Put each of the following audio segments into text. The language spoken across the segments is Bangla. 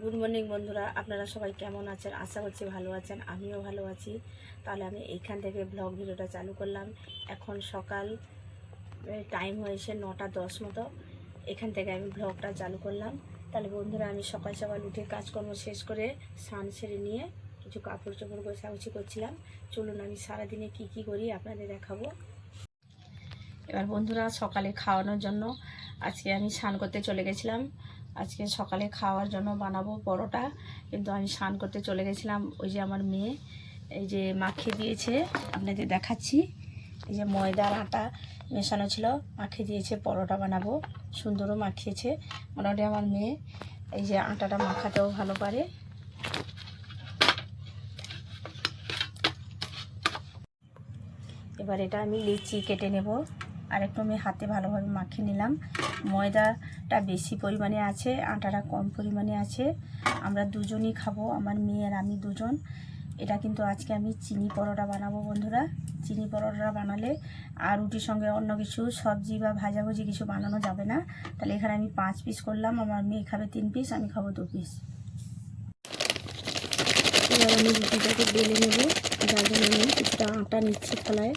গুড মর্নিং বন্ধুরা, আপনারা সবাই কেমন আছেন? আশা করছি ভালো আছেন, আমিও ভালো আছি। তাহলে আমি এইখান থেকে ব্লগ ভিডিওটা চালু করলাম। এখন সকাল টাইম হয়েছে 9:10 মতো। এখান থেকে আমি ব্লগটা চালু করলাম। তাহলে বন্ধুরা, আমি সকাল সকাল উঠে কাজকর্ম শেষ করে স্নান সেরে নিয়ে কিছু কাপড় চোপড় গোছাগুছি করছিলাম। চলুন আমি সারাদিনে কি করি আপনাদের দেখাবো। এবার বন্ধুরা, সকালে খাওয়ানোর জন্য আজকে আমি স্নান করতে চলে গেছিলাম। আজকে সকালে খাওয়ার জন্য বানাবো পরোটা, কিন্তু আমি স্নান করতে চলে গেছিলাম। ওই যে আমার মেয়ে এই যে মাখিয়ে দিয়েছে, আপনাদের দেখাচ্ছি। এই যে ময়দার আটা মেশানো ছিল, মাখিয়ে দিয়েছে। পরোটা বানাবো, সুন্দরও মাখিয়েছে মোটামুটি আমার মেয়ে। এই যে আটাটা মাখাতেও ভালো পারে। এবার এটা আমি লিচি কেটে নেব। আর একটু আমি হাতে ভালোভাবে মাখিয়ে নিলাম। ময়দাটা বেশি পরিমাণে আছে, আটাটা কম পরিমাণে আছে। আমরা দুজনই খাবো, আমার মেয়ে আর আমি দুজন। এটা কিন্তু আজকে আমি চিনি পরোটা বানাবো বন্ধুরা। চিনি পরোটা বানালে আর রুটির সঙ্গে অন্য কিছু সবজি বা ভাজাভুজি কিছু বানানো যাবে না। তাহলে এখানে আমি 5 পিস করলাম, আমার মেয়ে খাবে 3 পিস, আমি খাবো 2 পিস। এবার আমি রুটিটাকে বেলে নেব, যার জন্য আমি কিছুটা আটা নিচ্ছি থালায়।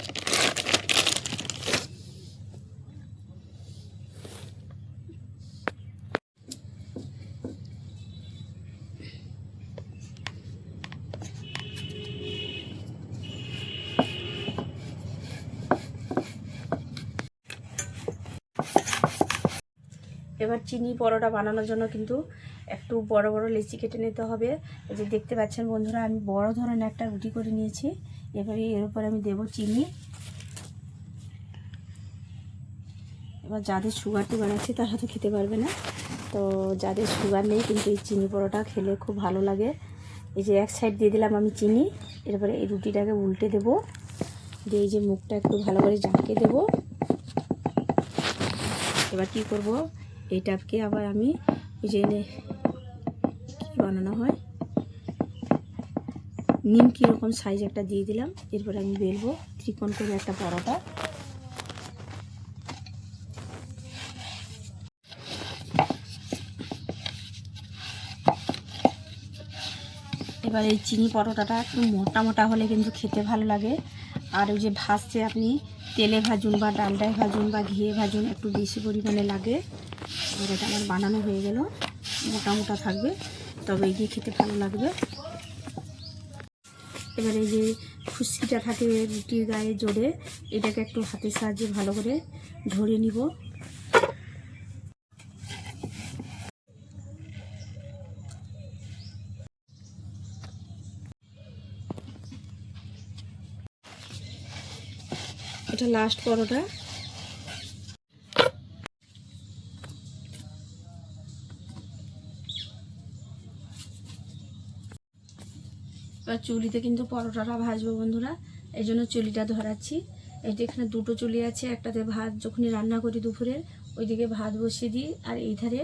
এবার চিনি পরোটা বানানোর জন্য কিন্তু একটু বড় বড় লেচি কেটে নিতে হবে। এই যে দেখতে পাচ্ছেন বন্ধুরা, আমি বড় ধরনের একটা রুটি করে নিয়েছি। এবারে এর উপর আমি দেবো চিনি। এবার যাদের সুগার টুগার আছে তারা তো খেতে পারবে না, তো যাদের সুগার নেই কিন্তু এই চিনি পরোটা খেলে খুব ভালো লাগে। এই যে এক সাইড দিয়ে দিলাম আমি চিনি। এরপরে এই রুটিটাকে উল্টে দেবো, দিয়ে এই যে মুখটা একটু ভালো করে জাঁকিয়ে দেবো। এবার কি করব, এইটাকে আবার আমি ওই যে কী বানানো হয় নিমকি রকম সাইজ একটা দিয়ে দিলাম। এরপরে আমি বেলবো ত্রিকোণ করে একটা পরোটা। এবার এই চিনি পরোটাটা একটু মোটা মোটা হলে কিন্তু খেতে ভালো লাগে। আর ওই যে ভাজতে আপনি তেলে ভাজুন বা ডালডায় ভাজুন বা ঘিয়ে ভাজুন, একটু বেশি পরিমাণে লাগে। এবার এটা আমার বানানো হয়ে গেল, মোটা মোটা থাকবে, তবে এগিয়ে খেতে ভালো লাগবে। এবার এই যে খুশকিটা থাকে রুটির গায়ে জোরে, এটাকে একটু হাতের সাহায্যে ভালো করে ধরে নিব। এটা লাস্ট পরোটা। এবার চুলিতে কিন্তু পরোটাটা ভাজবো বন্ধুরা, এই জন্য চুলিটা ধরাচ্ছি। এই যে এখানে দুটো চুলি আছে, একটাতে ভাত যখনই রান্না করি দুপুরের ওইদিকে ভাত বসিয়ে দিই, আর এই ধারে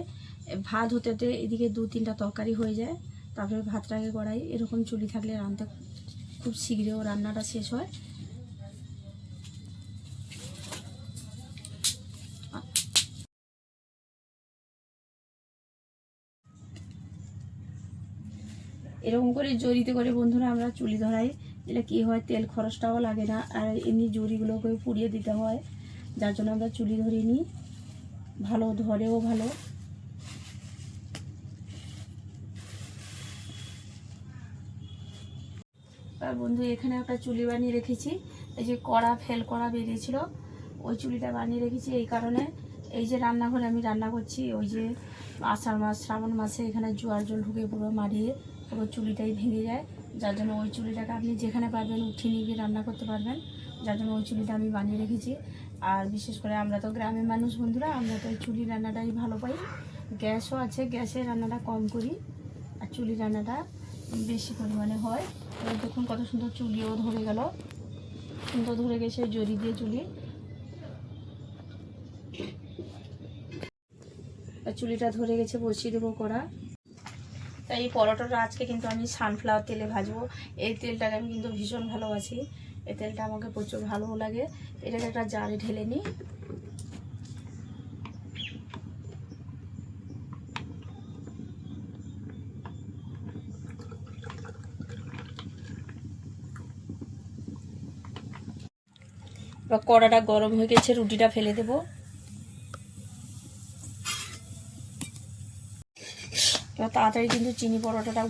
ভাত হতে হতে এদিকে 2-3টা তরকারি হয়ে যায়, তারপরে ভাতটাকে গড়াই। এরকম চুলি থাকলে রান্নাটা খুব শীঘ্রও রান্নাটা শেষ হয়। এরকম করে জড়িতে করে বন্ধুরা আমরা চুলি ধরাই, এটা কি হয় তেল খরচটাও লাগে না, আর এমনি জড়িগুলোকে পুড়িয়ে দিতে হয়, যার জন্য আমরা চুলি ধরে নিই। ভালো ধরেও ভালো। আর বন্ধু এখানে একটা চুলি বানিয়ে রেখেছি, এই যে কড়া ফেল করা বেরিয়েছিল, ওই চুলিটা বানিয়ে রেখেছি এই কারণে। এই যে রান্নাঘরে আমি রান্না করছি, ওই যে আষাঢ় মাস শ্রাবণ মাসে এখানে জোয়ার জল ঢুকে পুরো মারিয়ে পুরো চুলিটাই ভেঙে যায়, যার জন্য ওই চুলিটাকে আপনি যেখানে পারবেন উঠিয়ে নিয়ে গিয়ে রান্না করতে পারবেন, যার জন্য ওই চুলিটা আমি বানিয়ে রেখেছি। আর বিশেষ করে আমরা তো গ্রামের মানুষ বন্ধুরা, আমরা তো ওই চুলি রান্নাটাই ভালো পাই। গ্যাসও আছে, গ্যাসে রান্নাটা কম করি, আর চুলি রান্নাটা বেশি পরিমাণে হয়। এবার দেখুন কত সুন্দর চুলিও ধরে গেল, সুন্দর ধরে গেছে জড়ি দিয়ে চুলি। চুলিটা ধরে গেছে, বসিয়ে দেবো কড়া। তাই এই পরোটাটা আজকে কিন্তু আমি সানফ্লাওয়ার তেলে ভাজবো। এই তেলটাকে আমি কিন্তু ভীষণ ভালোবাসি, এই তেলটা আমাকে প্রচুর ভালোও লাগে। এটাকে একটা জারে ঢেলে নিই। এবার কড়াটা গরম হয়ে গেছে, রুটিটা ফেলে দেব। এবার তাড়াতাড়ি কিন্তু চিনি পরোটাটা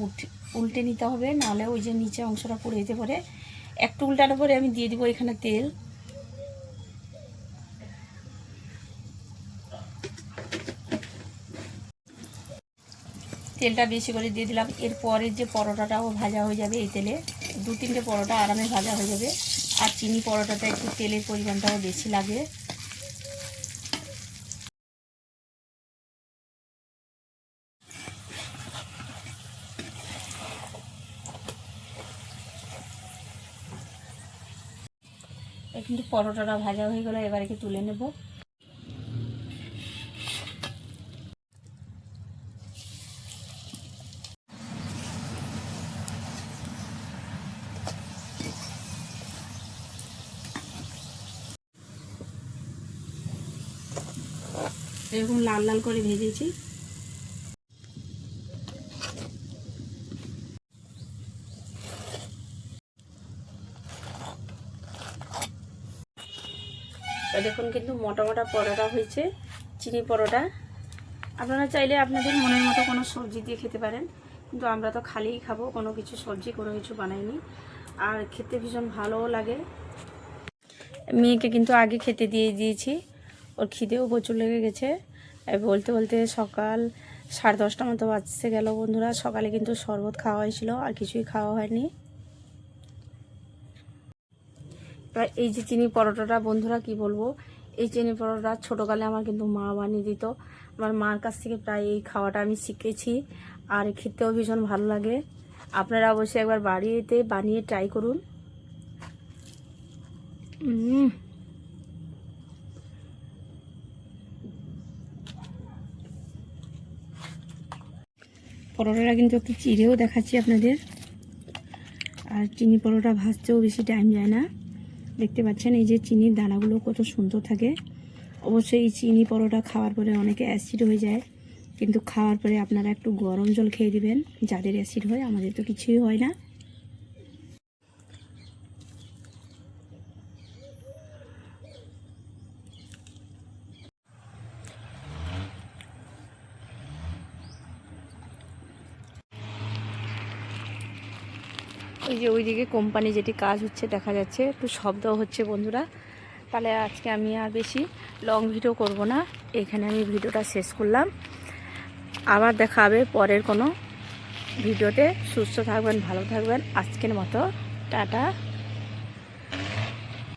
উল্টে নিতে হবে, নাহলে ওই যে নিচে অংশটা পড়ে যেতে পারে। একটু উল্টানোর পরে আমি দিয়ে দিব এখানে তেল। তেলটা বেশি করে দিয়ে দিলাম। এরপরে যে পরোটাটাও ভাজা হয়ে যাবে এই তেলে, 2-3টে পরোটা আরামে ভাজা হয়ে যাবে। আর চিনি পরোটাটা একটু তেলের পরিমাণটাও বেশি লাগে। কিন্তু পরোটাটা ভাজা হয়ে গেল, এবারে কি তুলে নেব। এরকম লাল লাল করে ভেজেছি। দেখুন কিন্তু মোটা মোটা পরোটা হয়েছে, চিনি পরোটা। আপনারা চাইলে আপনাদের মনের মতো কোনো সবজি দিয়ে খেতে পারেন, কিন্তু আমরা তো খালিই খাবো, কোনো কিছু সবজি কোনো কিছু বানাইনি। আর খেতে ভীষণ ভালোও লাগে। মেয়েকে কিন্তু আগে খেতে দিয়ে দিয়েছি, ওর খিদেও প্রচুর লেগে গেছে। বলতে বলতে সকাল 10:30 মতো বাজতে গেল বন্ধুরা। সকালে কিন্তু শরবত খাওয়া হয়েছিল, আর কিছুই খাওয়া হয়নি। প্রায় এই যে চিনি পরোটাটা বন্ধুরা কি বলবো, এই চিনি পরোটা ছোটোকালে আমার কিন্তু মা বানিয়ে দিত। আমার মার কাছ থেকে প্রায় এই খাওয়াটা আমি শিখেছি, আর খেতেও ভীষণ ভালো লাগে। আপনারা অবশ্যই একবার বাড়িতে বানিয়ে ট্রাই করুন। পরোটাটা কিন্তু একটু চিড়েও দেখাচ্ছি আপনাদের। আর চিনি পরোটা ভাজতেও বেশি টাইম যায় না। দেখতে পাচ্ছেন এই যে চিনির দানাগুলো কত সুন্দর থাকে। অবশ্যই এই চিনি পরোটা খাওয়ার পরে অনেকে অ্যাসিড হয়ে যায়, কিন্তু খাওয়ার পরে আপনারা একটু গরম জল খেয়ে দিবেন। যাদের অ্যাসিড হয়, আমাদের তো কিছুই হয় না। ওই যে ওইদিকে কোম্পানি যেটি কাজ হচ্ছে দেখা যাচ্ছে, একটু শব্দ হচ্ছে বন্ধুরা। তাহলে আজকে আমি আর বেশি লং ভিডিও করব না, এখানে আমি ভিডিওটা শেষ করলাম। আবার দেখা হবে পরের কোনো ভিডিওতে। সুস্থ থাকবেন, ভালো থাকবেন। আজকের মতো টাটা।